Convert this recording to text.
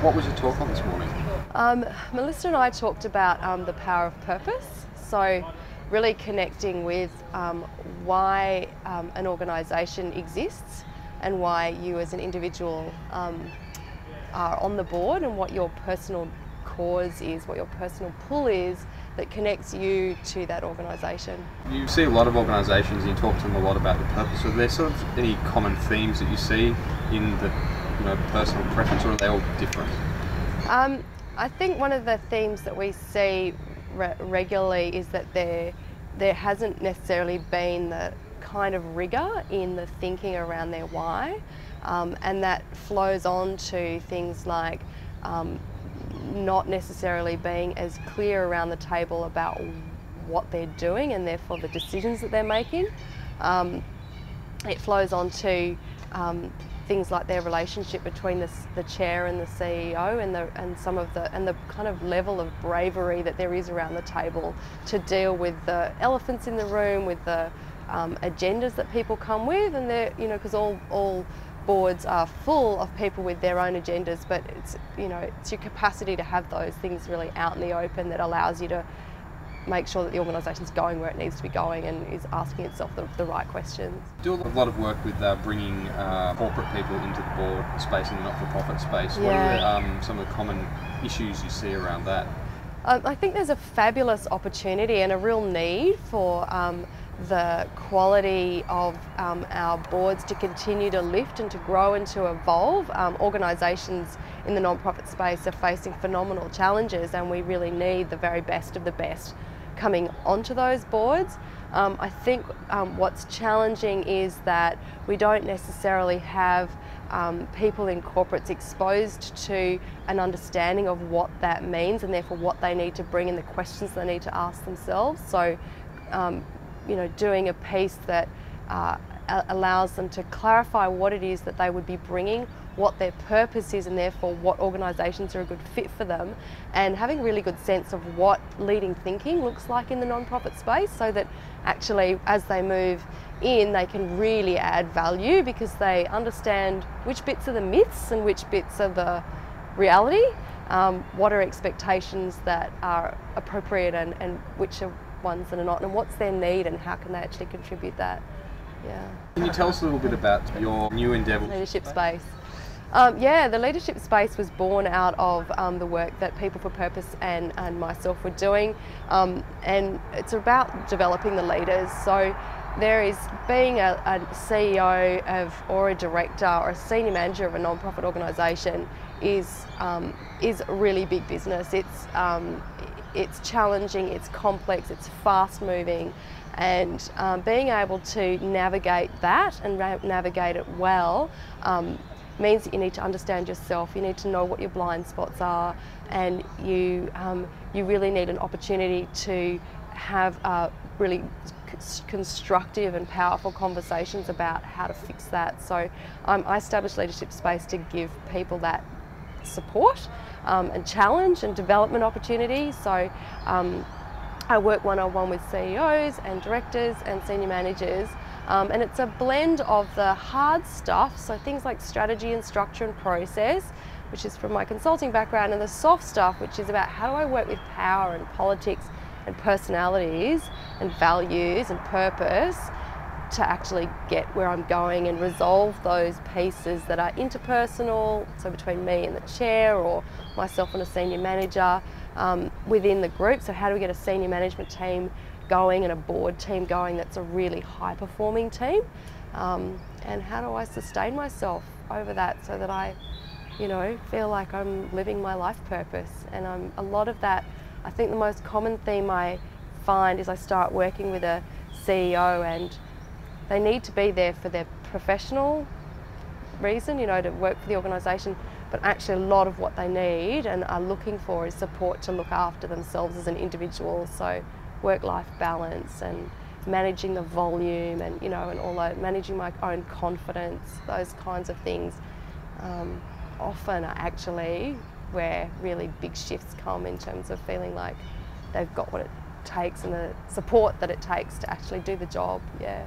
What was your talk on this morning? Melissa and I talked about the power of purpose. So really connecting with why an organisation exists and why you as an individual are on the board, and what your personal cause is, what your personal pull is that connects you to that organisation. You see a lot of organisations and you talk to them a lot about the purpose. Are there sort of any common themes that you see in the personal preference, or are they all different? I think one of the themes that we see regularly is that there hasn't necessarily been the kind of rigour in the thinking around their why, and that flows on to things like not necessarily being as clear around the table about what they're doing and therefore the decisions that they're making. It flows on to things like their relationship between the chair and the CEO, and the kind of level of bravery that there is around the table to deal with the elephants in the room, with the agendas that people come with, and because all boards are full of people with their own agendas, but it's your capacity to have those things really out in the open that allows you to make sure that the organisation's going where it needs to be going and is asking itself the right questions. Do a lot of work with bringing corporate people into the board space and the not-for-profit space. Yeah. What are some of the common issues you see around that? I think there's a fabulous opportunity and a real need for the quality of our boards to continue to lift and to grow and to evolve. Organisations in the non-profit space are facing phenomenal challenges, and we really need the very best of the best coming onto those boards. I think what's challenging is that we don't necessarily have people in corporates exposed to an understanding of what that means, and therefore what they need to bring and the questions they need to ask themselves. So doing a piece that allows them to clarify what it is that they would be bringing, what their purpose is, and therefore what organisations are a good fit for them, and having a really good sense of what leading thinking looks like in the non-profit space, so that actually as they move in they can really add value because they understand which bits are the myths and which bits are the reality, what are expectations that are appropriate and which are ones that are not, and what's their need and how can they actually contribute that. Yeah. Can you tell us a little bit about your new endeavour? Leadership space. The leadership space was born out of the work that People for Purpose and myself were doing, and it's about developing the leaders. So there is being a CEO or a director or a senior manager of a non-profit organisation is a really big business. It's challenging, it's complex, it's fast moving, and being able to navigate that and navigate it well means that you need to understand yourself, you need to know what your blind spots are, and you really need an opportunity to have really constructive and powerful conversations about how to fix that. So I established Leadership Space to give people that support and challenge and development opportunities. So I work one-on-one with CEOs and directors and senior managers, and it's a blend of the hard stuff, so things like strategy and structure and process, which is from my consulting background, and the soft stuff, which is about how do I work with power and politics and personalities and values and purpose to actually get where I'm going and resolve those pieces that are interpersonal, so between me and the chair or myself and a senior manager within the group. So how do we get a senior management team going and a board team going that's a really high performing team, and how do I sustain myself over that so that I feel like I'm living my life purpose. And a lot of that, I think the most common theme I find is I start working with a CEO and they need to be there for their professional reason, to work for the organisation, but actually a lot of what they need and are looking for is support to look after themselves as an individual. So work-life balance and managing the volume and and all that, managing my own confidence, those kinds of things often are actually where really big shifts come in terms of feeling like they've got what it takes and the support that it takes to actually do the job. Yeah.